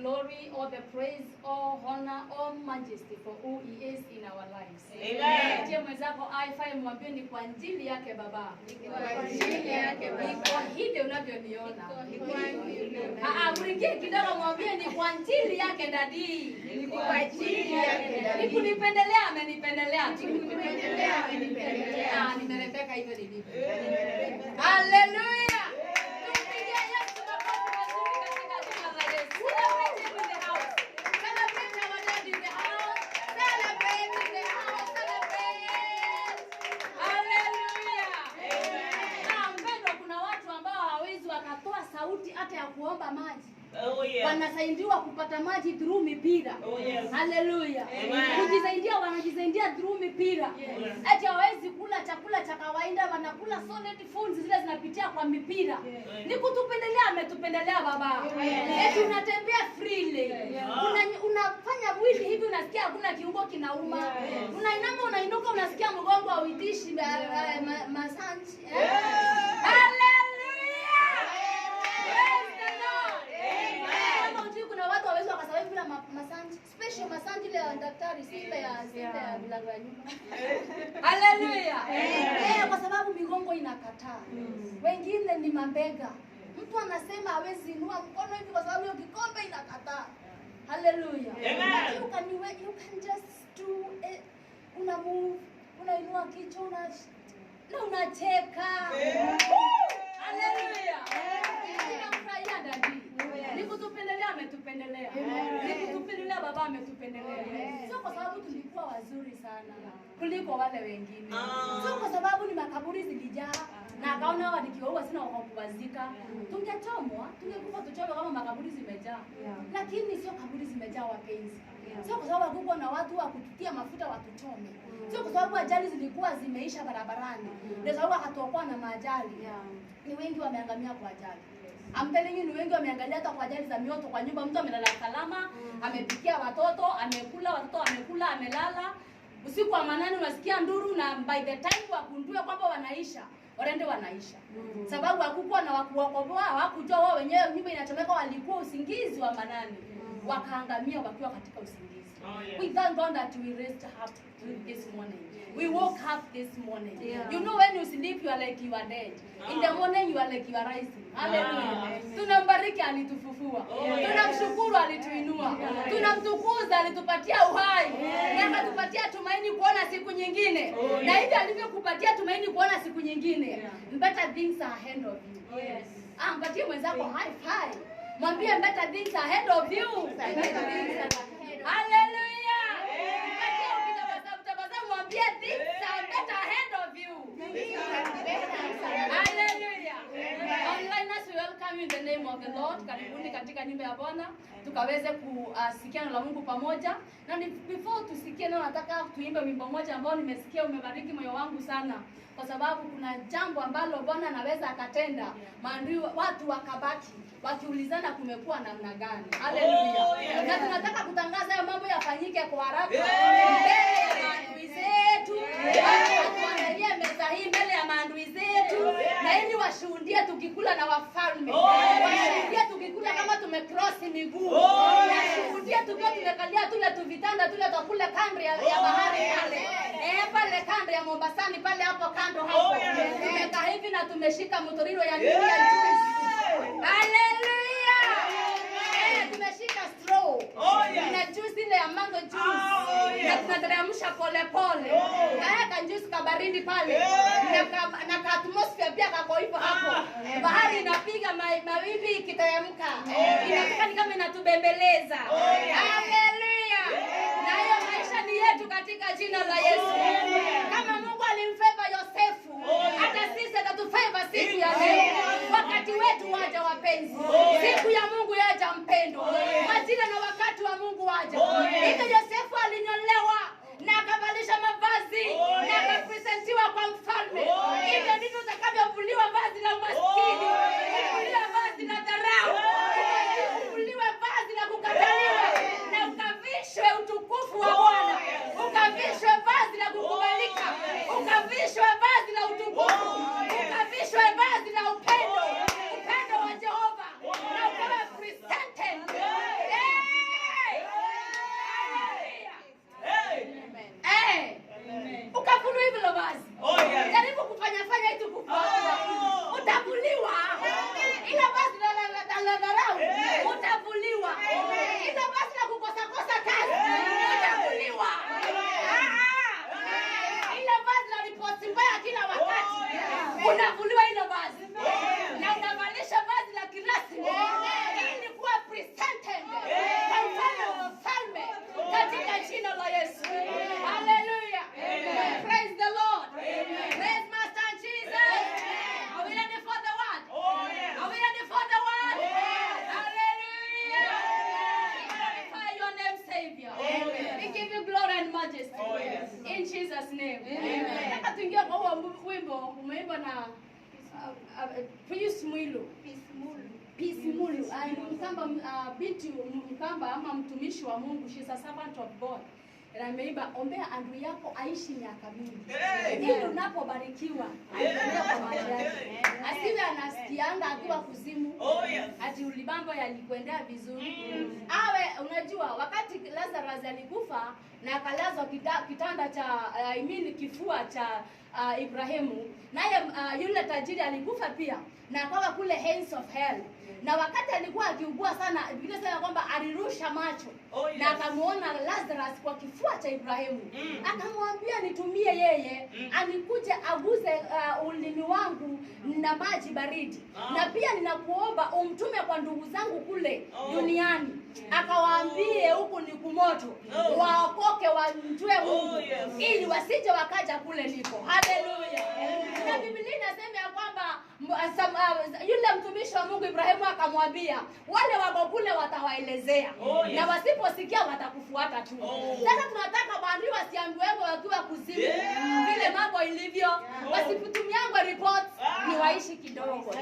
glory, all the praise, all honor, all majesty for who he is in our lives. Amen. Tia mwenzako I5 mwambie ni kwa ajili yake Baba. Ni kwa ajili yake Baba. Ni kwa hivi unavyoniona. Ni kwa hivi. Mwingine kidogo mwambie ni kwa ajili yake Daddy. Ni kwa ajili yake Daddy. Ni kunipendelea amenipendelea. Kunipendelea amenipendelea. Nimerembeka hivyo nilivyo. Hallelujah. Hata ya kuomba maji. Oh, yeah. Wanasaidiwa kupata maji through mipira. Oh, yes. Hallelujah. Kujisaidia wanajisaidia through mipira. Yes. Eti hawezi kula chakula cha kawaida, wanakula solid foods zile zinapitia kwa mipira. Yes. Ni kutupendelea ametupendelea Baba. Yes. Eti unatembea freely. Yes. Unafanya mwili hivi unasikia hakuna kiungo kinauma. Yes. Unainama unainuka unasikia mgongo hauitishi masanji. Yes. Hallelujah. Masanji, special masanji ile ya daktari, si ile ya mlango ya nyumba. Hallelujah. Kwa sababu migongo inakataa. Wengine ni mabega. Mtu anasema hawezi inua mkono hivi kwa sababu hiyo kikombe inakataa. Hallelujah. You can just do it. Una move, unainua kichwa na unacheka. Hallelujah. Ninamfurahia Daddy. Nikutupendelea ametupendelea. Nikutupendelea Baba ametupendelea. Sio kwa sababu tulikuwa wazuri sana kuliko wale wengine. Sio kwa sababu ni makaburi zilijaa na akaona hawa nikiwaua sina wakubazika. Tungechomwa, tungekufa tuchome kama makaburi zimejaa. Lakini sio kaburi zimejaa wapenzi. Sio kwa sababu hakukuwa na watu wa kututia mafuta watuchome. Sio kwa sababu ajali zilikuwa zimeisha barabarani. Ndio sababu hatuokuwa na maajali. Ni wengi wameangamia kwa ajali. Ampelengi ni wengi wameangalia hata kwa ajali za mioto kwa nyumba, mtu amelala salama, amepikia watoto, amekula, watoto amekula, amelala. Usiku wa manane unasikia nduru na by the time wakundue kwamba wanaisha, warende wanaisha. Sababu hakukuwa na wakuokoa, hawakujua wao wenyewe nyumba inachomeka, walikuwa usingizi wa manane. Wakaangamia wakiwa katika usingizi. We thank God that we raised up this morning. We woke up this morning. You know when you sleep you are like you are dead. In the morning you are like you are rising. Hallelujah. Tunambariki alitufufua. Tunamshukuru alituinua. Tunamtukuza alitupatia uhai. Na akatupatia tumaini kuona siku nyingine. Na hivi alivyokupatia tumaini kuona siku nyingine. Better things are ahead of you. Yes. Mpatie mwenzako high five. Mwambie better things are ahead of you. Hallelujah. Mwambie things are better ahead of you. Hallelujah. Online as we welcome you in the name of the Lord. Karibuni katika nyumba ya Bwana. Tukaweze kusikia neno la Mungu pamoja. Na before tusikie neno nataka tuimbe wimbo mmoja ambao nimesikia umebariki moyo wangu sana. Kwa sababu kuna jambo ambalo Bwana anaweza akatenda. Maandui watu wakabaki wakiulizana kumekuwa namna gani. Hallelujah. Na tunataka kutangaza hayo mambo yafanyike kwa haraka. Mbele ya maandui zetu. Tuangalie meza hii mbele ya maandui zetu. Na ili washuhudie tukikula na wafalme. Washuhudie tukikula kama tumecross miguu. Washuhudie tukiwa tumekalia tule tuvitanda tule tukule kando ya bahari pale. Pale kando ya Mombasani pale hapo kando hapo. Tumekaa hivi na tumeshika motorilo ya dunia juice. Hallelujah. Tumeshika straw. Na juice ile ya mango juice. Na tunateremsha pole pole. Kaeka juice kabaridi pale. Na ka atmosphere pia kako hivyo hapo. Bahari inapiga mawimbi ikiteremka. Inakuwa ni kama inatubembeleza. Hallelujah. Na hiyo maisha ni yetu katika jina la Yesu. Kama Mungu alimfavor Yosefu, hata sisi atatufavor siku ya leo. Wakati wetu waja wapenzi. Siku ya Mungu yaja mpendo. Majira na wakati wa Mungu waja. Hivyo Yosefu alinyolewa na akavalisha mavazi na akapresentiwa kwa mfalme. Hivyo ndivyo utakavyovuliwa vazi la umaskini. Uvuliwe vazi la dharau. Uvuliwe vazi la kukataliwa. Na majesty. Oh, yes. In Jesus name. Amen. Nataka tuingie kwa huo wimbo umeimba na Peace Mwilu. Peace Mwilu. Mkamba binti Mkamba ama mtumishi wa Mungu. She's a servant of God. Na ameimba ombea andui yako aishi miaka mingi. Ili unapobarikiwa aendelee kwa maisha yake. Asiwe anasikianga akiwa kuzimu. Ati ulibambo yalikwendea vizuri. Awe unajua wakati Lazarus alikufa na akalazwa kitanda cha kifua cha Ibrahimu, naye yule tajiri alikufa pia na akawa kule hands of hell. Na wakati alikuwa akiugua sana, Biblia inasema kwamba alirusha macho na akamuona Lazarus kwa kifua cha Ibrahimu. Akamwambia nitumie yeye anikuje aguze ulimi wangu na maji baridi. Na pia ninakuomba umtume kwa ndugu zangu kule duniani. Akawaambie huku ni kumoto. Waokoke wamjue Mungu ili wasije wakaja kule niko. Haleluya. Na Biblia inasema ya kwamba yule mtumishi wa Mungu Ibrahimu akamwambia wale wako kule watawaelezea na wasiposikia watakufuata tu. Sasa tunataka bandri wasiambiwe wakiwa kuzimu vile mambo ilivyo, wasifutumiango report ni waishi kidogo.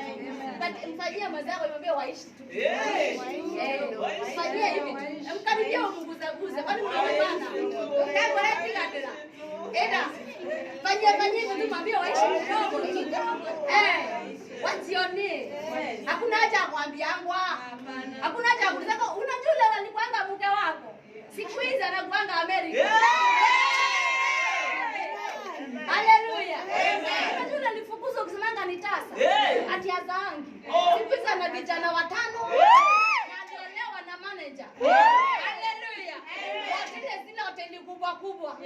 Mfanyie mazao mwambie waishi tu. Fanyia hivi. Mkaribia Mungu kwani mnaona? Kama wewe kila eda. Fanyia tu mwambie waishi kidogo. Wasione. Hakuna haja ya kuambiangwa. Hakuna haja ya kuuliza unajua leo nilikwanga mke wako. Siku hizi anakuanga Amerika. Haleluya. Unajua nilifukuzwa ukisemanga nitasa. Ati azangi. Siku hizi ana vijana 5 na aliolewa na manager. Haleluya. Zile hoteli kubwa.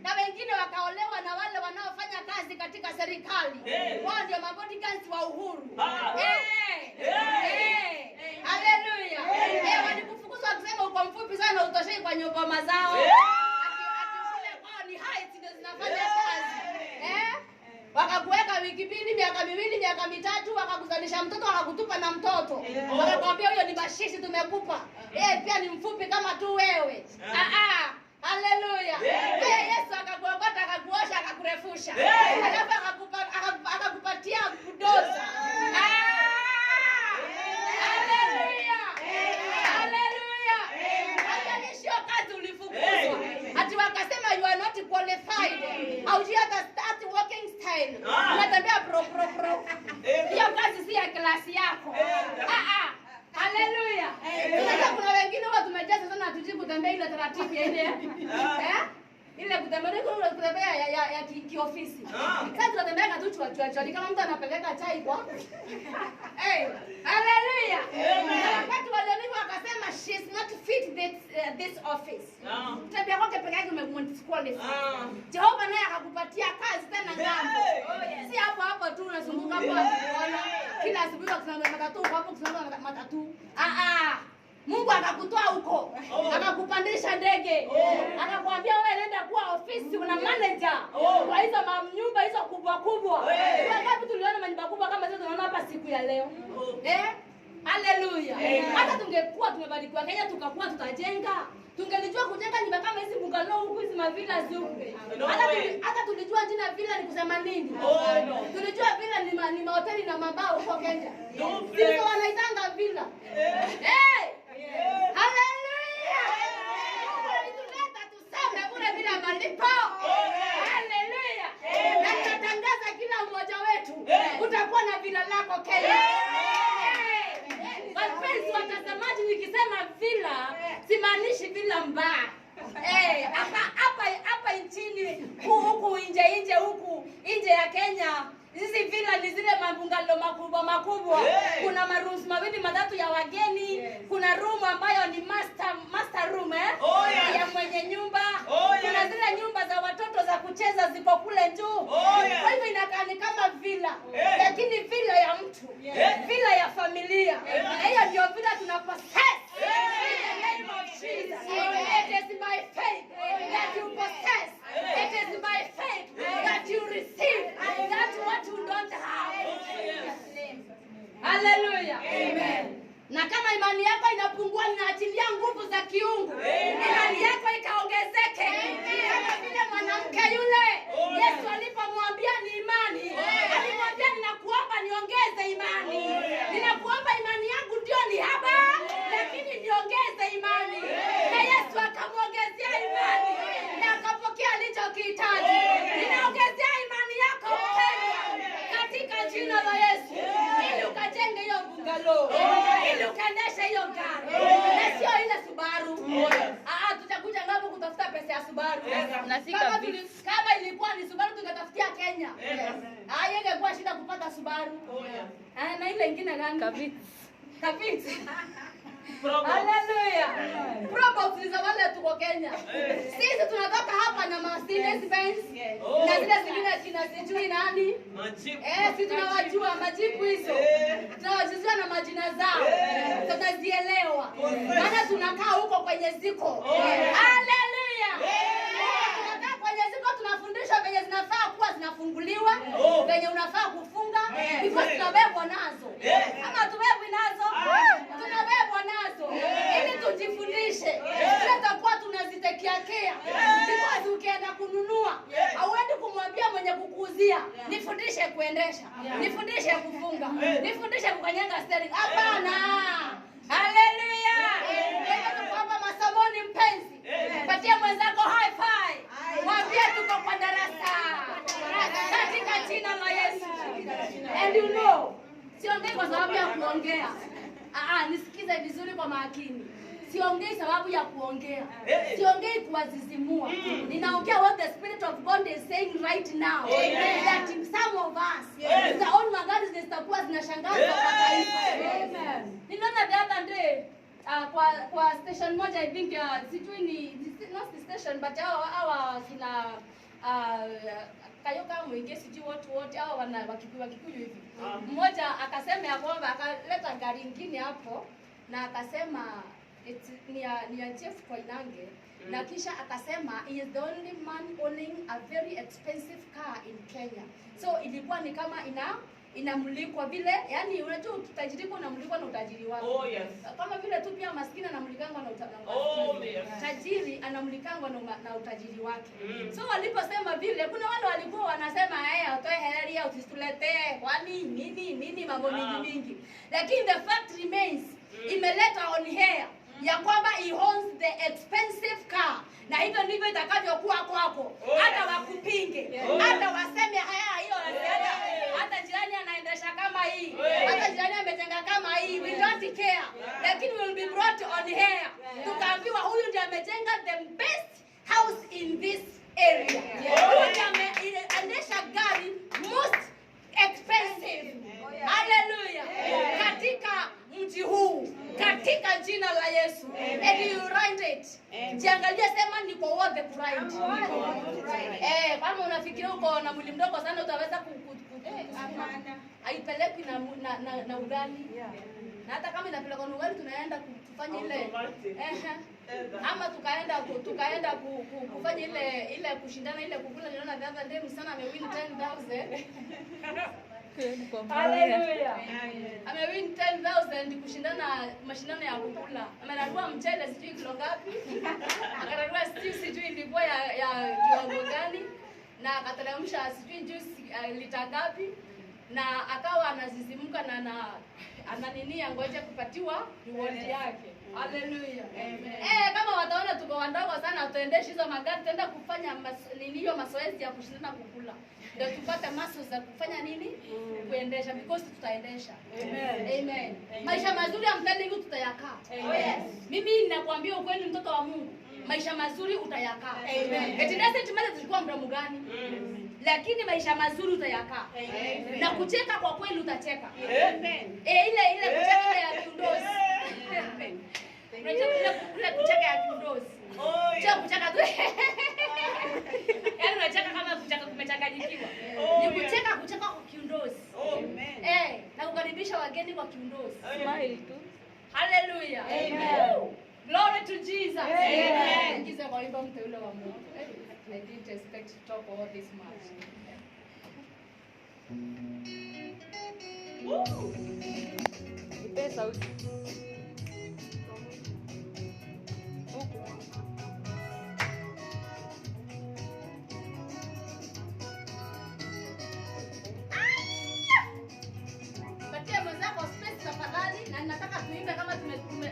Na wengine wakaolewa na wale wanaofanya kazi katika serikali. Wao ndio mabodyguards wa Uhuru. Haleluya. Walikufukuza wakisema uko mfupi sana utoshei kwa nyumba mazao. Ati kule kwao ni height ndio zinafanya kazi. Wakakuweka wiki 2, miaka 2, miaka 3, wakakuzalisha mtoto wakakutupa na mtoto. Wakakwambia huyo ni bashishi tumekupa. Pia ni mfupi kama tu wewe. Haleluya. Yesu akakuokota akakuosha akakurefusha. Alafu akakupatia budoza. Haleluya. Haleluya. Hata sio kazi ulifukuzwa. Ati wakasema you are not qualified. Au you have start walking style. Unatembea pro. Hiyo kazi si ya klasi yako. Haleluya. Sasa kuna wengine wao tumejaza sana hatujui kutembea ile taratibu ya ile. Ile kutembea ya kiofisi. Sasa tunatembea tu chua kama mtu anapeleka chai kwa. Haleluya. Wakati walioniwa akasema she is not fit this office. Tembea kwake peke yake umemdisqualify. Jehova naye akakupatia kazi tena ngambo. Si hapo tu unazunguka hapo kuona. Kila asubuhi ukisema matatu hapo kusema matatu. Mungu akakutoa huko. Akakupandisha ndege. Akakwambia wewe nenda kuwa ofisi una manager. Kwa hizo nyumba hizo kubwa. Wakati tuliona manyumba kubwa kama hizo tunaona hapa siku ya leo. Haleluya. Hata tungekuwa tumebarikiwa Kenya tukakuwa tutajenga. Tungelijua kujenga nyumba kama hizi bungalow huku hizi mavila huku. Hata tulijua jina villa ni kusema nini? Tulijua villa ni mahoteli na mabao huko Kenya. Sisi wanaitanga villa. Haleluya. Tuleta tuseme bure bila malipo. Haleluya. Na tunatangaza kila mmoja wetu utakuwa na villa lako Kenya. Wapenzi watazamaji, nikisema villa simaanishi villa mbaya. Hapa nchini huku nje huku nje ya Kenya hizi villa ni zile mabungalo makubwa. Kuna marooms 2 3 ya wageni. Kuna room ambayo ni master room ya mwenye nyumba. Kuna zile nyumba za watoto za kucheza ziko kule juu. Kwa hivyo inakaa ni kama villa. Lakini villa ya mtu. Villa ya familia. Hiyo ndio villa tunapossess. In the name of Jesus. It is by faith that you possess. It is by faith that you receive. That's what you don't have. Hallelujah. Amen. Na kama imani yako inapungua, ninaachilia nguvu za kiungu. Imani yako ikaongezeke. unakihitaji. Ninaongezea imani yako mpendwa, katika jina la Yesu, ili ukajenge hiyo bungalow, ili ukaendeshe hiyo gari, na sio ile Subaru. Tutakuja ngapo kutafuta pesa ya Subaru. Kama ilikuwa ni Subaru tungetafutia Kenya. Ingekuwa shida kupata Subaru. Na ile nyingine gani? Kabiti. Hallelujah. Probox ni za wale tuko Kenya. Sisi tunatoka hapa na Mercedes Benz. Na zile zingine kina sijui nani? Majibu. Sisi tunawajua majibu hizo. Tunawajua na majina zao. Tunazielewa. Maana tunakaa huko kwenye ziko. Hallelujah. Tunakaa kwenye ziko, tunafundishwa venye zinafaa kuwa zinafunguliwa, venye unafaa kufunga, because tunabebwa nazo. Kama tubebwi nazo, tunabebwa nazo. Ili tujifundishe. Tutakuwa tunazitekeakea. Because ukienda kununua, hauendi kumwambia mwenye kukuuzia, nifundishe kuendesha, nifundishe kufunga, nifundishe kukanyaga steering. Hapana. Hallelujah. Tuko hapa masomoni mpenzi. Patia mwenzako high five. Mwambie tuko kwa darasa. Katika jina la Yesu. And you know, siongei kwa sababu ya kuongea. Nisikize vizuri kwa makini. Siongei sababu ya kuongea. Siongei kuwazizimua. Ninaongea what the Spirit of God is saying right now. That some of us, tutaona magari zitakuwa zinashangaza kwa taifa. Amen. Niliona the other day kwa station moja, I think sijui ni not the station but hawa kina Kayoka mwingi sijui wote hao wakikuyu hivi. Mmoja akasema ya kwamba akaleta gari nyingine hapo na akasema ni ya Jeff Koinange. Na kisha akasema he is the only man owning a very expensive car in Kenya. So ilikuwa ni kama inamulikwa vile, yani unajua utajiriko unamulikwa na utajiri wako. Kama vile tu pia maskini anamulikangwa na tajiri anamulikangwa na utajiri wake. So waliposema vile, kuna wale walikuwa wanasema atoe heri au usituletee kwani nini mambo mingi. Lakini the fact remains, imeleta on hair ya kwamba he owns the expensive car, na hivyo ndivyo itakavyokuwa kwako. Hata wakupinge, hata waseme hiyo hata jirani anaendesha kama hii, hata jirani amejenga kama hii, we don't care. Lakini will be brought on hair. Tukaambiwa huyu ndiye amejenga the best house in this area. Huyu ndiye ameendesha gari most expensive. Hallelujah. Katika mji huu, katika jina la Yesu. And you write it. Jiangalie, sema niko worth the ride. Kama unafikiria uko na mwili mdogo sana utaweza haipeleki na ugali. Na hata kama inapelekwa na ugali tunaenda kufanya ile ama tukaenda kufanya ile kushindana ile kukula. Niliona the other day msana amewin 10,000. Hallelujah. Amewin 10,000 kushindana mashindano ya kukula. Amenunua mchele sijui kilo ngapi. Akanunua stew sijui ilikuwa ya kiwango gani. Na akateremsha sijui juice lita ngapi. Na akawa anazizimka na ananinia ngoje kupatiwa reward yake. Hallelujah. Amen. Kama wataona tuko wadogo sana tuendeshi hizo magari, tutaenda kufanya hiyo mazoezi ya kushindana kukula. Ndio tupate muscles za kufanya nini? Kuendesha, because tutaendesha. Amen. Amen. Maisha mazuri I'm telling you tutayakaa. Yes. Mimi ninakuambia ukweli, mtoto wa Mungu. Maisha mazuri utayakaa. Amen. It doesn't matter tulikuwa mdomo gani. Lakini maisha mazuri utayakaa. Na kucheka kwa kweli utacheka. Amen. Ile kucheka ya kiundozi. Amen. Unajua kucheka ya kiundozi. Sio kucheka tu. Yaani unacheka kama kucheka kumechanganyikiwa. Ni kucheka kwa kiundozi. Amen. Na kukaribisha wageni kwa kiundozi. Smile tu. Hallelujah. Amen. Glory to Jesus. Amen. Ingiza kwa wimbo mteule wa Mungu. I didn't expect to talk all this much. Ipe sauti. Patia mwenzako space tafadhali, na nataka tuimbe kama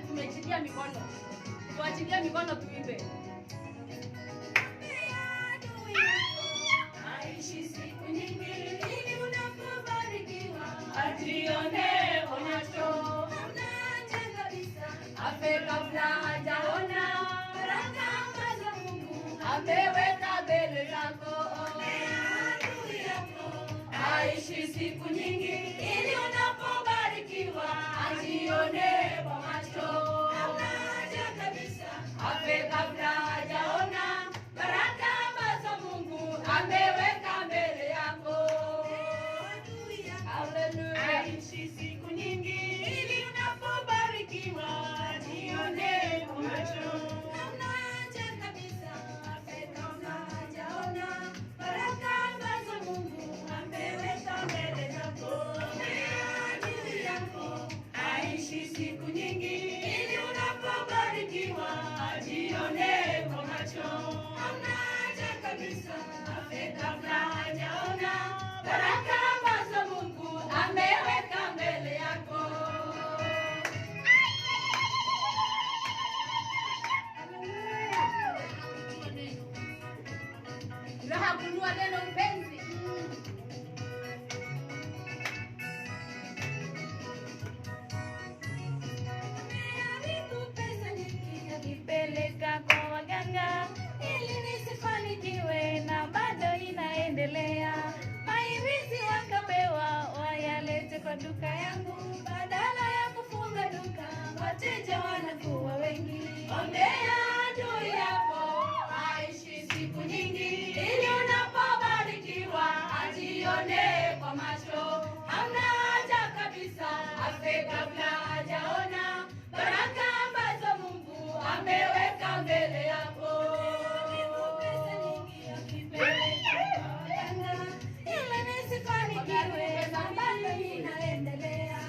tumeachilia mikono. Tuachilie mikono tuimbe. ameweka mbele zako. Aishi siku nyingi ili unapobarikiwa ajione kwa macho. Afe kabla hajaona baraka ambazo Mungu ameweka mbele yako. Haleluya. Aishi siku nyingi ili unapobarikiwa ajione kwa macho. Siku nyingi ili unapobarikiwa ajione kwa macho. Hamna haja kabisa afe kabla hajaona baraka ambazo Mungu ameweka mbele yako. Raha kunua neno mpenzi. Peleka kwa waganga ili nisifanikiwe na bado inaendelea. Mairizi wakapewa wayalete kwa duka yangu, badala ya kufunga duka wateja wanakuwa wengi. Ombea adui yako aishi siku nyingi ili unapobarikiwa ajione kwa macho. Hamna haja kabisa afe kabla hajaona baraka ambazo Mungu ameweka mbele yako. Ili nisifanikiwe na bado inaendelea.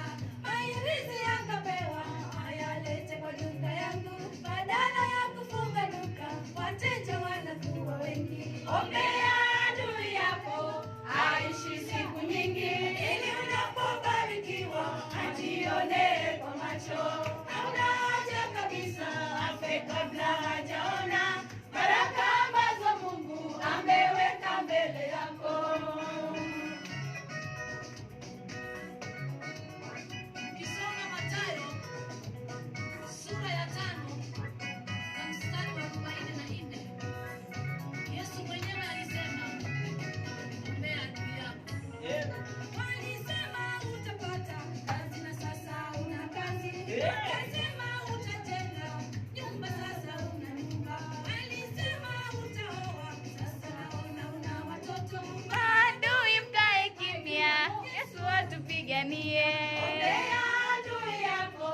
Mairizi yakapewa ayalete kwa duka yangu, badala ya kufunga duka wateja wanakuwa wengi. Ombea adui yako aishi siku nyingi ili unapobarikiwa ajione kwa macho. Hamna haja kabisa afe kabla hajaona baraka ambazo Mungu ameweka mbele yako. Ukisoma Mathayo sura ya 5 na mstari wa 44, Yesu mwenyewe alisema, ombea adui yako. Walisema utapata kazi na sasa una kazi. Walisema utajenga nyumba, sasa una nyumba. Walisema utaoa, sasa naona una watoto. Maadui mkae kimya, Yesu atupiganie. Ombea adui yako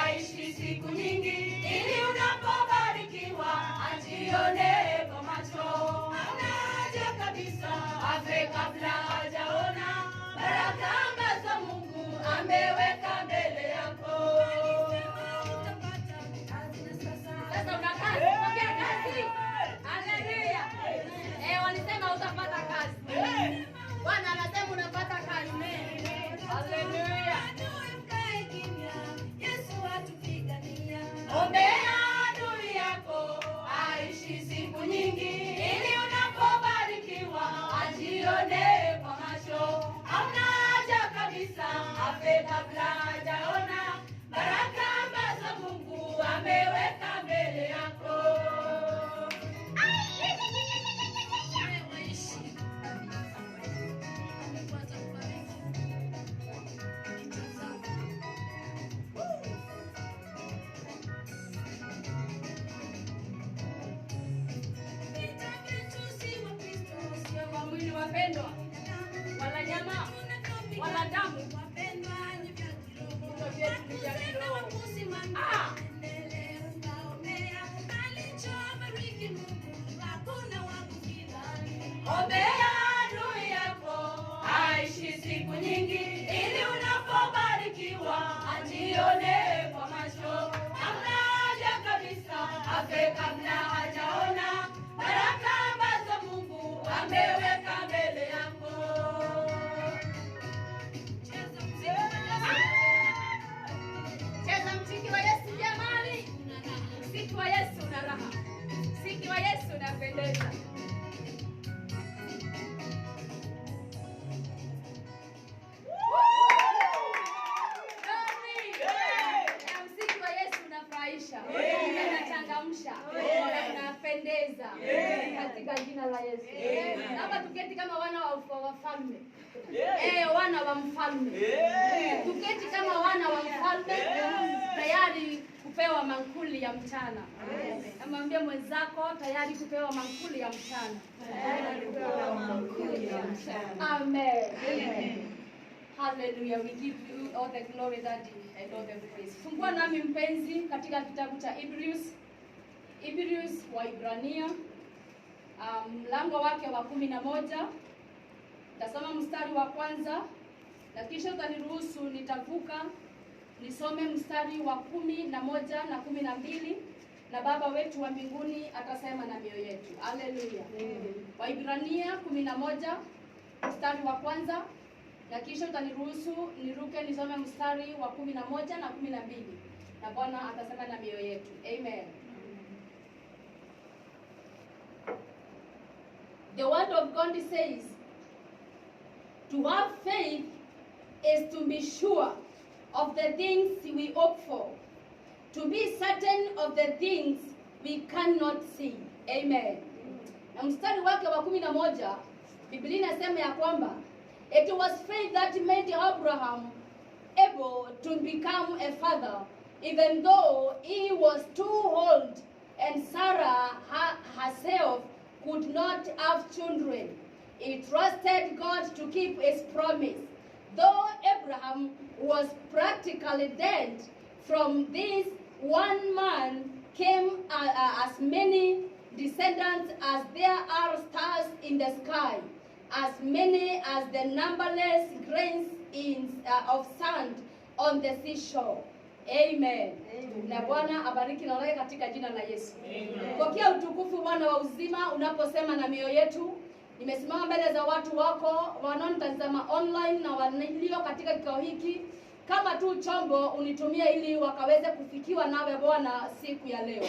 aishi siku nyingi ili unapobarikiwa ajione kwa macho. Hamna haja kabisa afe kabla hajaona baraka ambazo Mungu ameweka mbele yako. Sasa una kazi, ongea kazi. Haleluya. Walisema utapata kazi. Bwana anasema unapata kazi. Haleluya. Ombea adui yako aishi siku nyingi ili unapobarikiwa ajione kwa macho. Hamna haja kabisa afe kabla hajaona baraka ambazo Mungu ameweka mbele yako. Waishi amekuanza kubariki. Sio kwa mwili wapendwa, wala nyama, wala damu. Vitu vyetu ni vya kiroho. Ombea adui yako aishi siku nyingi ili unapobarikiwa ajione kwa macho. Hamna haja kabisa afe kabla hajaona baraka ambazo Mungu ameweka mbele yako. Cheza mziki wa Yesu jamani. Mziki wa Yesu una raha. Mziki wa Yesu unapendeza. Mziki wa Yesu unafurahisha. Unachangamsha. Unapendeza. kupendeza katika jina la Yesu. Naomba tuketi kama wana wa wafalme. Wana wa mfalme. Tuketi kama wana wa mfalme tayari kupewa mankuli ya mchana. Namwambia mwenzako tayari kupewa mankuli ya mchana. Amen. Hallelujah. We give you all the glory, Daddy, and all the praise. Fungua nami mpenzi katika kitabu cha Hebrews wa Ibrania mlango wake wa 11. Tasoma mstari wa kwanza na kisha utaniruhusu nitavuka nisome mstari wa 11 na 12 na Baba wetu wa mbinguni atasema na mioyo yetu. Hallelujah. Waibrania 11 mstari wa kwanza na kisha utaniruhusu niruke nisome mstari wa 11 na 12 na Bwana atasema na mioyo yetu. Amen. The word of God says, to have faith is to be sure of the things we hope for, to be certain of the things we cannot see. Amen. Na mstari wake wa 11 Biblia inasema ya kwamba it was faith that made Abraham able to become a father even though he was too old and Sarah herself could not have children. He trusted God to keep his promise. Though Abraham was practically dead, from this one man came as many descendants as there are stars in the sky, as many as the numberless grains of sand on the seashore. Amen. Na Bwana abariki na wewe katika jina la Yesu. Pokea utukufu Bwana wa uzima unaposema na mioyo yetu. Nimesimama mbele za watu wako wanaonitazama online na walio katika kikao hiki kama tu chombo unitumie ili wakaweze kufikiwa nawe Bwana siku ya leo.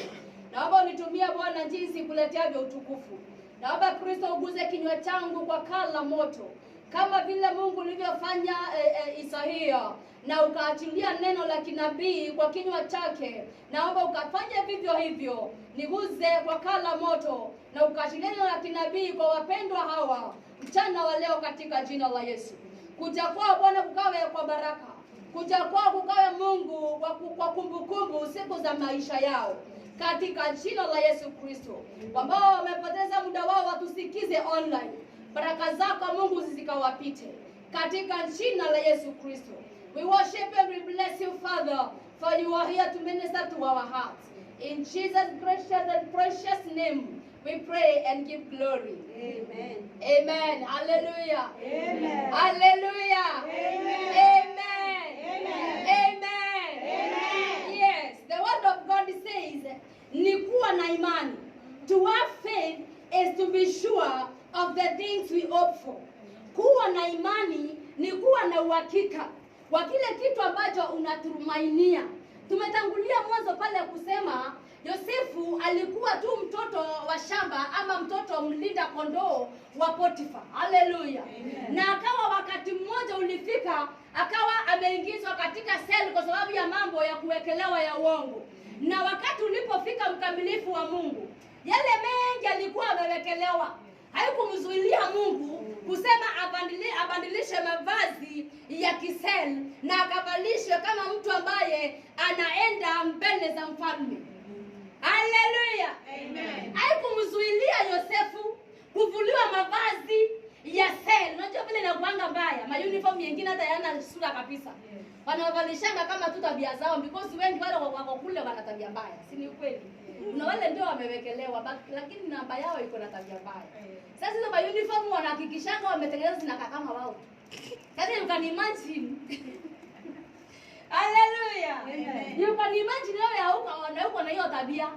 Naomba unitumie Bwana jinsi kuletea vya utukufu. Naomba Kristo uguze kinywa changu kwa kala moto kama vile Mungu ulivyofanya Isaia na ukaachilia neno la kinabii kwa kinywa chake. Naomba ukafanye vivyo hivyo, niguze kwa kala moto na ukaachilia neno la kinabii kwa wapendwa hawa mchana wa leo katika jina la Yesu. Kuja kwao Bwana kukawe kwa baraka, kuja kwao kukawe Mungu kwa kumbukumbu siku za maisha yao katika jina la Yesu Kristo. Ambao wamepoteza muda wao watusikize online, baraka zako Mungu zikawapite katika jina la Yesu Kristo. We worship and we bless you, Father, for you are here to minister to our hearts. In Jesus' gracious and precious name, we pray and give glory. Amen. Amen. Hallelujah. Amen. Hallelujah. Amen. Amen. Amen. Amen. Amen. Yes, the word of God says, ni kuwa na imani. To have faith is to be sure of the things we hope for. Kuwa na imani ni kuwa na uhakika wa kile kitu ambacho unatumainia. Tumetangulia mwanzo pale kusema Yosefu alikuwa tu mtoto wa shamba ama mtoto mlinda kondoo wa Potifa. Hallelujah. Na akawa wakati mmoja ulifika akawa ameingizwa katika seli kwa sababu ya mambo ya kuwekelewa ya uongo. Na wakati ulipofika mkamilifu wa Mungu, yale mengi alikuwa amewekelewa, haikumzuilia Mungu kusema abandilishe mavazi ya kisel na akavalishwe kama mtu ambaye anaenda mbele za mfalme. Hallelujah. Amen. Haikumzuilia Yosefu kuvuliwa mavazi ya sel. Unajua vile inakuanga mbaya, ma uniform mengine hata yana sura kabisa. Wanavalishanga kama tu tabia zao because wengi wale wako kule wana tabia mbaya. Si ni ukweli? Kuna wale ndio wamewekelewa lakini namba yao iko na tabia mbaya. Sasa hizo ma uniform wanahakikishanga wametengeneza zinakaa kama wao. Sasa you can imagine. Hallelujah. Amen. You can imagine wewe hauko na hiyo tabia.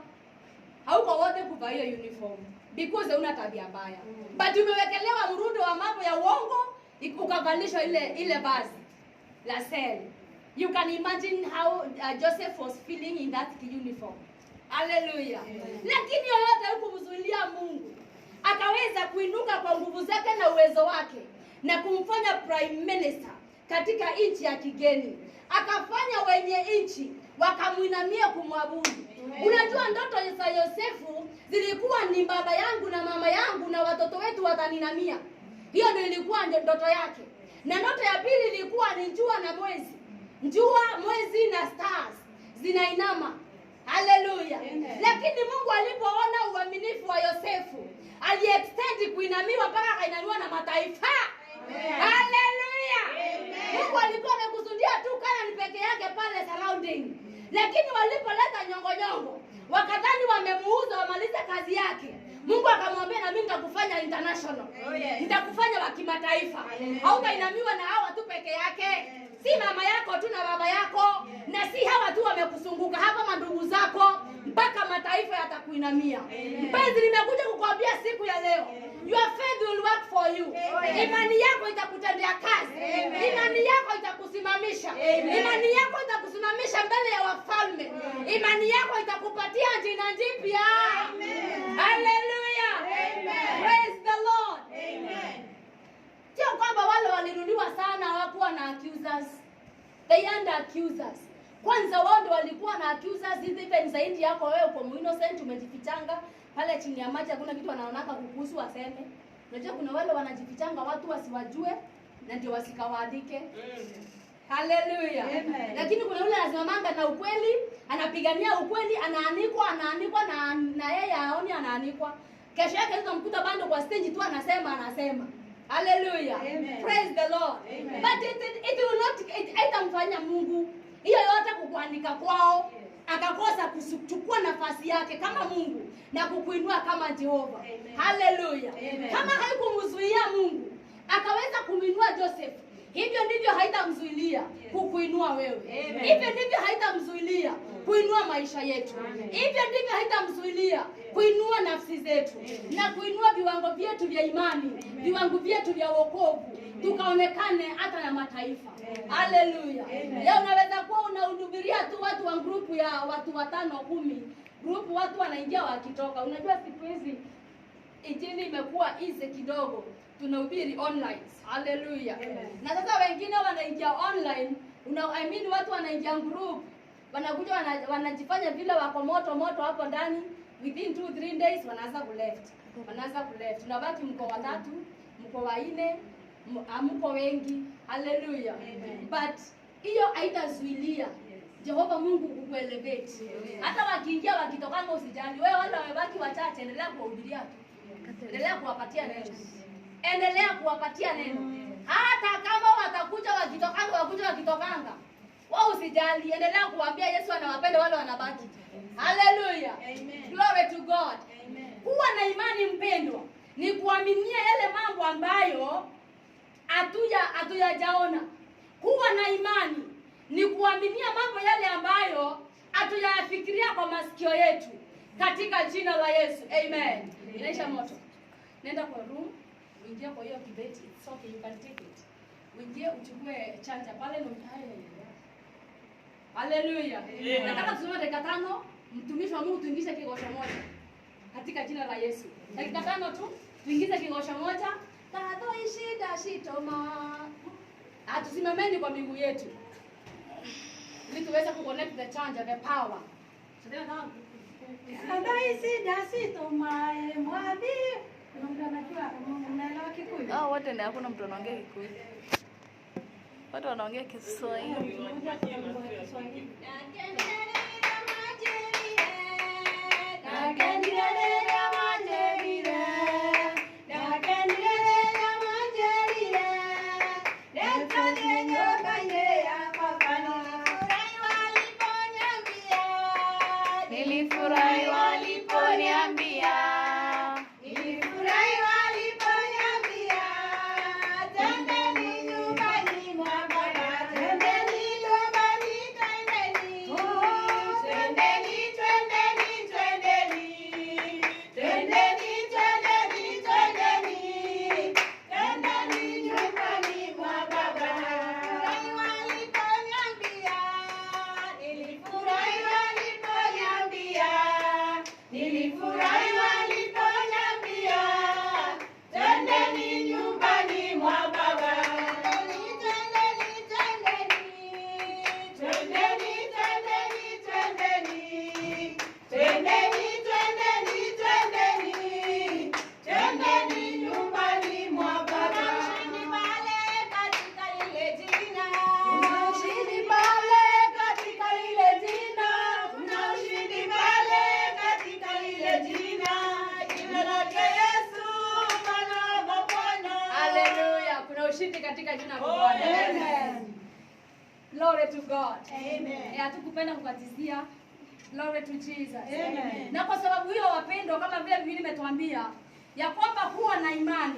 Hauko wote kuvaa hiyo uniform because una tabia mbaya. But umewekelewa mrundo wa mambo ya uongo ukavalishwa ile vazi la sel. You can imagine how Joseph was feeling in that uniform. Hallelujah. Lakini yoyote hukumzuilia Mungu. Akaweza kuinuka kwa nguvu zake na uwezo wake na kumfanya prime minister katika nchi ya kigeni. Akafanya wenye nchi wakamuinamia kumwabudu. Unajua ndoto za Yosefu zilikuwa ni baba yangu na mama yangu na watoto wetu wataninamia. Hiyo ndio ilikuwa ndoto yake. Na ndoto ya pili ilikuwa ni jua na mwezi. Jua, mwezi na stars zinainama. Haleluya. Lakini Mungu alipoona uaminifu wa Yosefu, aliextend kuinamiwa mpaka akainamiwa na mataifa. Haleluya. Mungu alikuwa amekusudia tu Kanaani peke yake pale surrounding. Lakini walipoleta nyongo wakadhani wamemuuza wamalize kazi yake. Mungu akamwambia na mimi nitakufanya international. Nitakufanya wa kimataifa. Hautainamiwa na hawa tu peke yake. Si mama yako tu na baba yako, na si hawa tu wamekusunguka hapa mandugu zako, mpaka mataifa yatakuinamia. Mpenzi, nimekuja kukuambia siku ya leo, your faith will work for you. Imani yako itakutendea kazi. Imani yako itakusimamisha. Imani yako itakusimamisha mbele ya wafalme. Imani yako itakupatia jina jipya. Hallelujah. Praise the Lord. Sio kwamba wale walirudiwa sana hawakuwa na accusers. They under accusers. Kwanza wao ndio walikuwa na accusers, even zaidi yako wewe uko innocent umejifichanga pale chini ya maji, hakuna kitu wanaonaka kukuhusu waseme. Unajua kuna wale wanajifichanga watu wasiwajue na ndio wasikawadhike. Hallelujah. Lakini kuna yule anasimamanga na ukweli, anapigania ukweli, anaanikwa na yeye aoni anaanikwa. Kesho yake hizo mkuta bando kwa stage tu anasema. Hallelujah. Praise the Lord. But it will not haitamfanya Mungu hiyo yote kukuandika kwao akakosa kuchukua nafasi yake kama Mungu na kukuinua kama Jehova. Hallelujah. Kama haikumzuia Mungu akaweza kuminua Joseph, hivyo ndivyo haitamzuilia kukuinua wewe. Hivyo ndivyo haitamzuilia kuinua maisha yetu. Hivyo ndivyo haitamzuilia kuinua nafsi zetu na kuinua viwango vyetu vya imani, viwango vyetu vya wokovu, tukaonekane hata na mataifa. Hallelujah. Leo unaweza kuwa unahudumiria tu watu wa grupu ya watu 5 10. Grupu watu wanaingia wakitoka. Unajua siku hizi injili imekuwa easy kidogo. Tunahubiri online. Hallelujah. Na sasa wengine wanaingia online, watu wanaingia group, wanakuja wanajifanya vile wako moto hapo ndani, within 2-3 days wanaanza kuleft. Tunabaki mko 3, mko 4, amko wengi. Hallelujah. But hiyo haitazuilia Jehova Mungu kukuelevate. Hata wakiingia wakitokanga usijali. Wewe wale wamebaki wachache, endelea kuwahubiria tu. Endelea kuwapatia neno. Hata kama watakuja wakitokanga. Wao usijali, endelea kuambia Yesu anawapenda wale wanabaki. Hallelujah. Glory to God. Kuwa na imani mpendwa ni kuaminia yale mambo ambayo hatuyajaona. Kuwa na imani ni kuaminia mambo yale ambayo hatuyafikiria kwa masikio yetu, katika jina la Yesu. Amen. Inaisha moto. Nenda kwa room, uingie kwa hiyo kibeti. It's okay, you can take it. Uingie uchukue chanja pale na hallelujah. Nataka tusome dakika 5, mtumishi wa Mungu tuingize kigosho moja katika jina la Yesu. Dakika 5 tu tuingize kigosho moja. Tato ishida shitoma. Tusimameni kwa miguu yetu ili tuweze kuconnect the charger, the power. Sasa nataka Tato ishida shitoma mwabi. Kuna mtu anajua unaelewa Kikuyu? wote ndio hakuna mtu anaongea Kikuyu. Watu wanaongea Kiswahili. Nilifurahi waliponiambia. Twendeni ushindi katika jina la Bwana. Amen. Glory to God. Amen. Hatukupenda kukatizia. Glory to Jesus. Amen. Na kwa sababu hiyo wapendwa, kama vile Biblia imetuambia ya kwamba kuwa na imani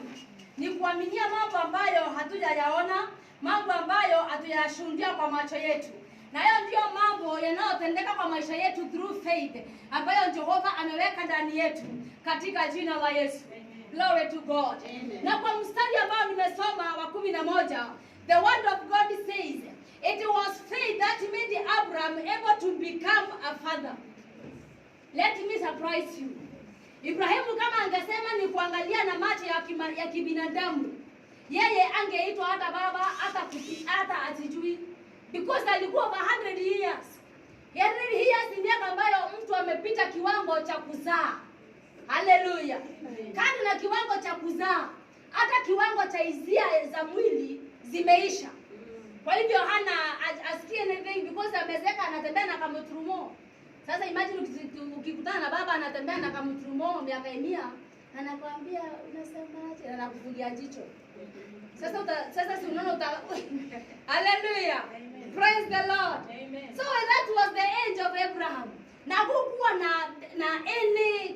ni kuaminia mambo ambayo hatujayaona, mambo ambayo hatujayashuhudia kwa macho yetu. Na hayo ndio mambo yanayotendeka kwa maisha yetu through faith ambayo Jehova ameweka ndani yetu katika jina la Yesu. Glory to God. Amen. Na kwa mstari ambao nimesoma wa 11, the word of God says, it was faith that made Abraham able to become a father. Let me surprise you. Ibrahimu kama angesema ni kuangalia na macho ya kibinadamu, yeye angeitwa hata baba, hata asijui, because alikuwa over 100 years. 100 years ni miaka ambayo mtu amepita kiwango cha kuzaa. Haleluya. Kando na kiwango cha kuzaa, hata kiwango cha hisia za mwili zimeisha. Kwa hivyo hana asikie anything because amezeka, anatembea na kamutrumo. Sasa imagine ukikutana na baba anatembea na kamutrumo miaka 100, anakuambia unasemaje, anakufungia jicho. Sasa si unaona Hallelujah. Praise the Lord. Amen. So that was the age of Abraham. Na hakukuwa na any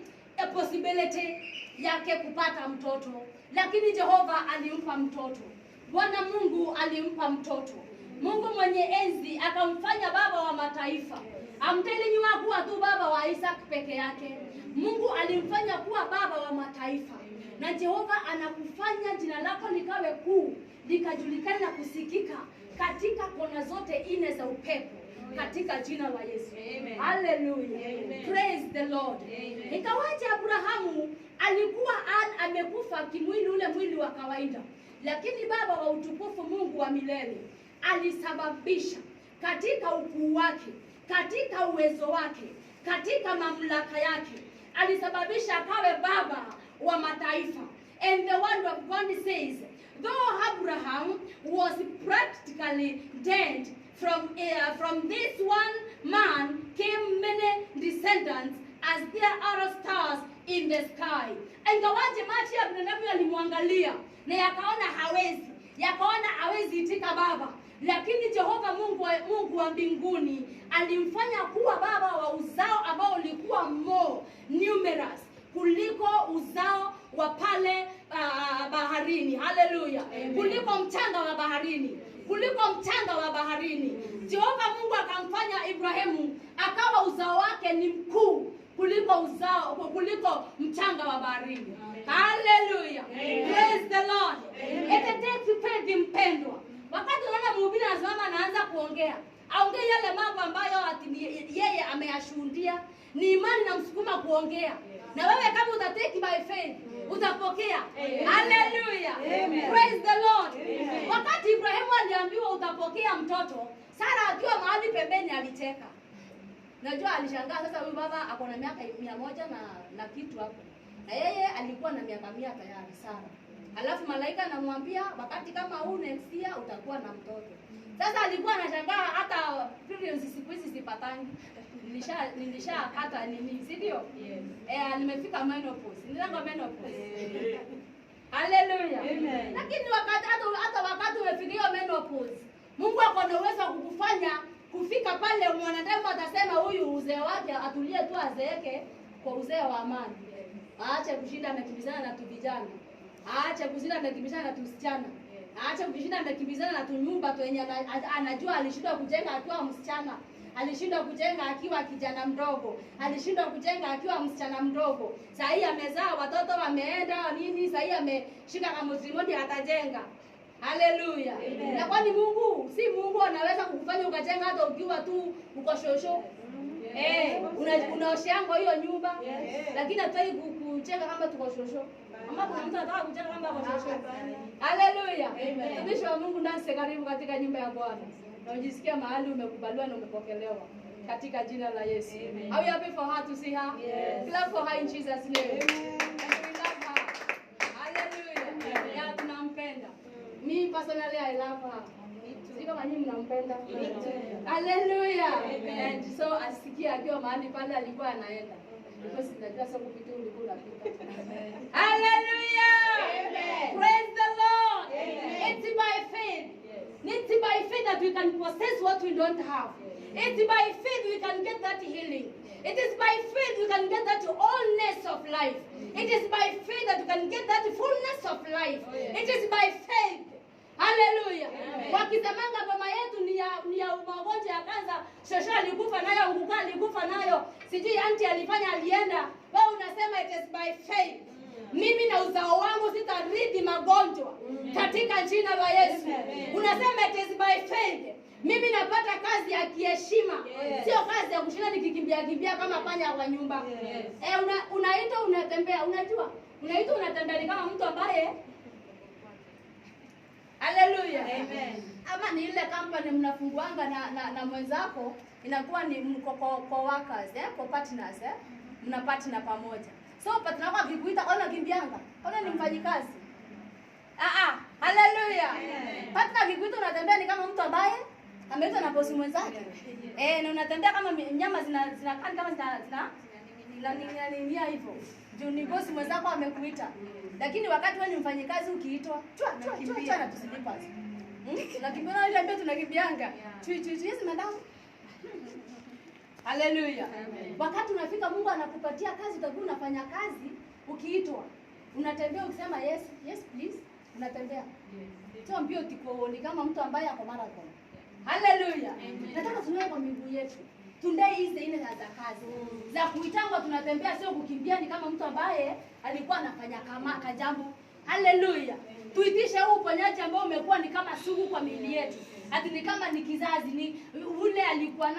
possibility yake kupata mtoto, lakini Jehova alimpa mtoto. Bwana Mungu alimpa mtoto. Mungu mwenye enzi akamfanya baba wa mataifa. Amtelini kuwa tu baba wa Isaac peke yake. Mungu alimfanya kuwa baba wa mataifa. Na Jehova anakufanya jina lako likawe kuu, likajulikana na kusikika katika kona zote 4 za upepo katika jina la Yesu. Amen. Hallelujah. Amen. Praise the Lord. Amen. Ikawaje Abrahamu alikuwa amekufa kimwili, ule mwili wa kawaida, lakini baba wa utukufu, Mungu wa milele, alisababisha katika ukuu wake, katika uwezo wake, katika mamlaka yake, alisababisha akawe baba wa mataifa. And the word of God says, though Abraham was practically dead, from this one man came many descendants as there are stars in the sky. Ingawaje macho ya binadamu yalimwangalia na yakaona hawezi itika baba, lakini Jehova Mungu wa mbinguni alimfanya kuwa baba wa uzao ambao ulikuwa more numerous kuliko uzao wa pale baharini. Haleluya. Kuliko mchanga wa baharini. Jehova Mungu akamfanya Ibrahimu akawa uzao wake ni mkuu kuliko mchanga wa baharini. Haleluya. Praise the Lord. It takes faith, mpendwa. Wakati unaona mhubiri anasimama anaanza kuongea, aongee yale mambo ambayo yeye ameyashuhudia, ni imani na msukuma kuongea. Na wewe kama utatake by faith, utapokea. Hallelujah. Praise the Lord. Wakati Ibrahimu aliambiwa utapokea mtoto, Sara akiwa mahali pembeni alicheka. Najua alishangaa, sasa huyu baba ako na miaka 100 na kitu hapo. Na yeye alikuwa na miaka 100 tayari Sara. Alafu malaika anamwambia wakati kama huu next year utakuwa na mtoto. Sasa alikuwa anashangaa, hata periods siku hizi sipatangi. Nilishakata nini, si ndio? Yes. Nimefika menopause. Nilanga menopause. Hallelujah. Amen. Lakini hata wakati umefikia menopause, Mungu ako na uwezo kukufanya kufika pale mwanadamu atasema huyu uzee wake atulie tu azeeke kwa uzee wa amani. Aache kushinda amekimbizana na tu vijana. Aache kushinda amekimbizana na tu msichana. Aache kushinda amekimbizana na tu nyumba tu yenye anajua alishindwa kujenga akiwa msichana. Alishindwa kujenga akiwa kijana mdogo. Alishindwa kujenga akiwa msichana mdogo. Sasa hii amezaa watoto wameenda nini, sasa hii ameshika kama mtrimoni atajenga. Haleluya. Na kwani Mungu anaweza kukufanya ukajenga hata ukiwa tu uko shosho. Unaoshango hiyo nyumba. Lakini hataki kujenga kama tuko shosho. Ama kuna mtu anataka kujenga kama tuko shosho. Haleluya. Mtumishi wa Mungu nasi karibu katika nyumba ya Bwana. Na ujisikia mahali umekubaliwa na umepokelewa katika jina la Yesu. Are you happy for her to see her? Yes. Clap for her in Jesus name. Amen. And we love her. Hallelujah. Yeah, tunampenda. Me personally I love her. Sio kama nyinyi mnampenda. Hallelujah. And so asikia akiwa mahali pale alikuwa anaenda. Because tunajua sasa kupitia ulikuwa unapita. Hallelujah. Amen. Praise the Lord. Amen. It's by you don't have. It's by faith we can get that healing. It is by faith we can get that wholeness of life. It is by faith that we can get that fullness of life. It is by faith. Hallelujah. Wakisemanga mama yetu ni ya magonjwa ya kansa, shosha alikufa nayo, nguka alikufa nayo, sijui auntie alifanya alienda. Wewe unasema it is by faith. Mimi na uzao wangu sitaridi magonjwa katika jina la Yesu. Unasema it is by faith. Mimi napata kazi ya kiheshima. Sio kazi ya kushinda nikikimbia kama panya kwa nyumba. Unaitwa unatembea, unajua? Unaitwa unatembea ni kama mtu ambaye haleluya. Amen. Ama ni ile company mnafunguanga na mwenzako, inakuwa ni co-workers, co-partners, mna partner pamoja. So partner wako akikuita ona kimbianga, ona ni mfanyikazi. Haleluya. Partner akikuita unatembea ni kama mtu ambaye ameitwa na bosi mwenzake. Na unatembea kama nyama zinakaa kama zina hivyo. Juu ni bosi mwenzako amekuita. Lakini wakati wewe ni mfanyikazi ukiitwa, chua na tusilipa. Tunakimbia ile mbele tunakimbianga. Yes madam. Haleluya. Wakati unafika Mungu anakupatia kazi, utakuwa unafanya kazi ukiitwa. Unatembea ukisema yes please, unatembea. Sio mbio tiko ni kama mtu ambaye ako marathon. Haleluya. Nataka tunae kwa miguu yetu. Tundai hizi ile za kazi. Za kuitangwa tunatembea, sio kukimbia ni kama mtu ambaye alikuwa anafanya kama kajambo. Haleluya. Tuitishe huu uponyaji ambao umekuwa ni kama sugu kwa miili yetu. Ati ni kama ni kizazi, ni yule alikuwa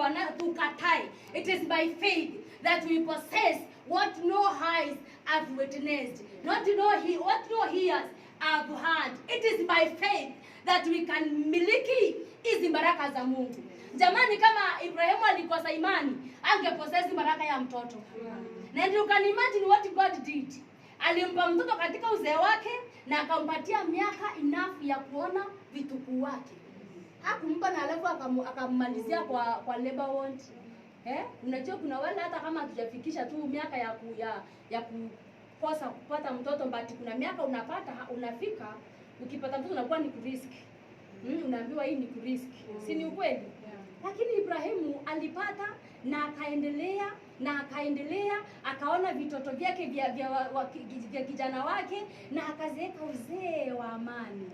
nayo tukatai. It is by faith that we possess what no eyes have witnessed, what no ears have heard. It is by faith that we can miliki hizi baraka za Mungu. Jamani, kama Ibrahimu alikosa imani, angepossess baraka ya mtoto. Na you can imagine what God did. Alimpa mtoto katika uzee wake na akampatia miaka enough ya kuona vitukuu wake. Hakumpa na alafu akammalizia kwa labor ward. Unajua kuna wale hata kama hatujafikisha tu miaka ya kukosa kupata mtoto, but kuna miaka unafika ukipata mtoto unakuwa ni risk. Unaambiwa hii ni risk. Si ni ukweli? Lakini Ibrahimu alipata na akaendelea akaona vitoto vyake vya kijana wake na akazeeka uzee wa amani.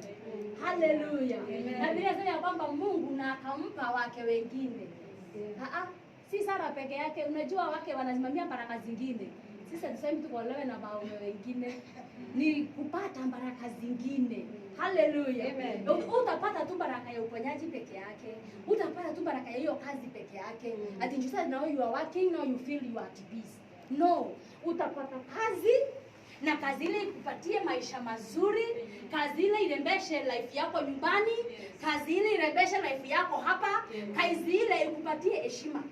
Haleluya. Na Biblia inasema kwamba Mungu na akampa wake wengine. Si Sara peke yake, unajua wake wanasimamia baraka zingine. Sisi tuseme tukolewe na waume wengine ni kupata baraka zingine. Haleluya. Utapata tu baraka ya uponyaji peke yake. Utapata tu baraka ya hiyo kazi peke yake. Ati you said now you are working, now you feel you are at peace. No, utapata kazi na kazi ile ikupatie maisha mazuri, kazi ile irembeshe life yako nyumbani, kazi ile irembeshe life yako hapa, kazi ile ikupatie heshima.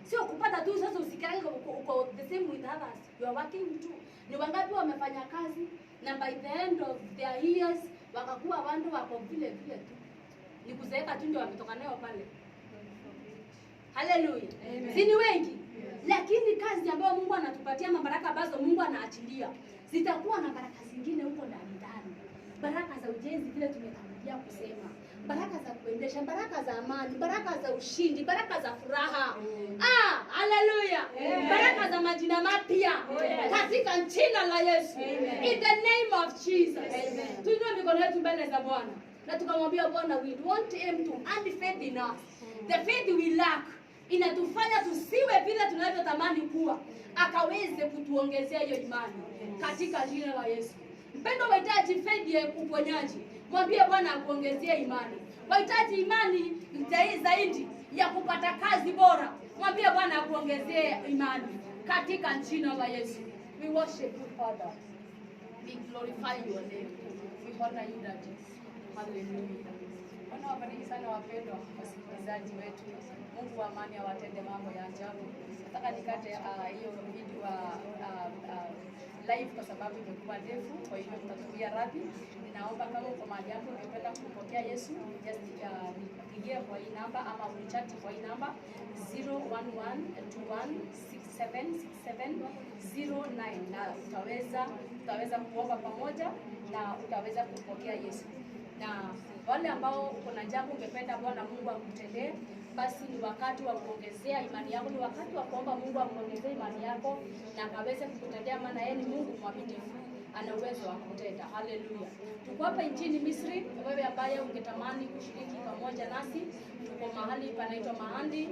Sio kupata tu sasa usikane uko the same with others. You are working too. Ni wangapi wamefanya kazi na by the end of their years wakakuwa watu wako vile tu. Ni kuzeeka tu ndio wametoka nayo pale. Haleluya. Si ni wengi? Lakini kazi ambayo Mungu anatupatia, mabaraka ambazo Mungu anaachilia, zitakuwa na baraka zingine huko ndani. Baraka za ujenzi vile tumetangulia kusema. Baraka za kuendesha, baraka za amani, baraka za ushindi, baraka za furaha. Haleluya. Baraka za majina mapya katika jina la Yesu. In the name of Jesus. Tuinue mikono yetu mbele za Bwana na tukamwambia Bwana, we want him to add faith in us. The faith we lack inatufanya tusiwe vile tunavyotamani kuwa, akaweze kutuongezea hiyo imani katika jina la Yesu. Mpendo, unahitaji faith ya uponyaji, mwambie Bwana akuongezee imani. Unahitaji imani zaidi ya kupata kazi bora, mwambie Bwana akuongezee imani katika jina la Yesu. We worship you, Father. We glorify your name. We honor you, Daddy. Hallelujah. Bwana wabariki sana wapendwa wasikilizaji wetu. Mungu wa amani awatende mambo ya ajabu. Nataka nikate hiyo video live kwa sababu imekuwa ndefu, kwa hivyo tutatumia radhi. Ninaomba kama uko mahali hapo ungependa kumpokea Yesu, just unipigie kwa hii namba ama unichati kwa hii namba 01121676709 na utaweza kuomba pamoja na utaweza kupokea Yesu. Na wale ambao kuna jambo ungependa Bwana Mungu akutendee, basi ni wakati wa kuongezea imani yako, ni wakati wa kuomba Mungu akuongezee imani yako na akaweze kukutendea, maana yeye ni Mungu mwaminifu, ana uwezo wa kutenda. Haleluya. Tuko hapa nchini Misri. Wewe ambaye ungetamani kushiriki pamoja nasi, tuko mahali panaitwa Mahandi,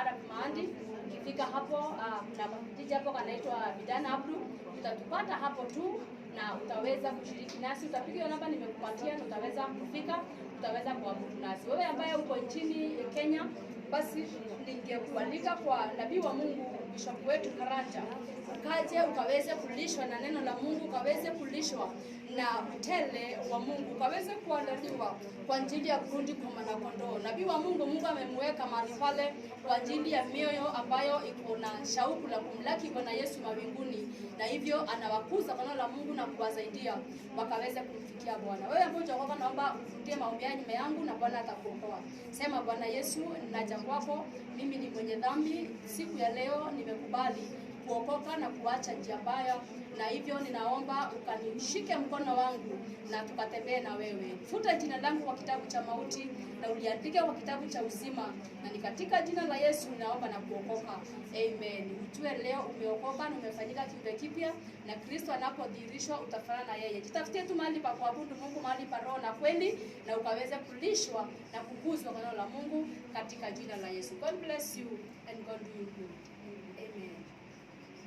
Arab Mahandi. Ukifika hapo kuna kijiji hapo kanaitwa Bidana Abdu, utatupata hapo tu na utaweza kushiriki nasi. Utapiga namba nimekupatia na utaweza kufika, utaweza kuabudu nasi. Wewe ambaye uko nchini Kenya, basi ningekualika kwa nabii wa Mungu Bishop wetu Karanja, ukaje ukaweze kulishwa na neno la Mungu, ukaweze kulishwa na mtele wa Mungu, ukaweze kuandaliwa kwa ajili ya kundi kwa mwana kondoo. Nabii wa Mungu, Mungu amemweka mahali pale kwa ajili ya mioyo ambayo iko na shauku la kumlaki Bwana Yesu mawinguni, na hivyo anawakuza kwa neno la Mungu na kuwasaidia wakaweze kumfikia Bwana. Wewe ambaye utakoka, naomba ufutie maombi yangu na Bwana atakuokoa. Sema, Bwana Yesu, ninaja kwako, mimi ni mwenye dhambi. Siku ya leo nimekubali kuokoka na kuacha njia mbaya, na hivyo ninaomba ukanishike mkono wangu na tukatembee na wewe. Futa jina langu kwa kitabu cha mauti na uliandike kwa kitabu cha uzima, na ni katika jina la Yesu ninaomba na kuokoka. Amen. Utue leo umeokoka na umefanyika kiumbe kipya, na Kristo anapodhihirishwa utafanana na yeye. Jitafutie tu mahali pa kuabudu Mungu, mahali pa roho na kweli, na ukaweze kulishwa na kukuzwa kwa neno la Mungu katika jina la Yesu. God bless you and God do you good.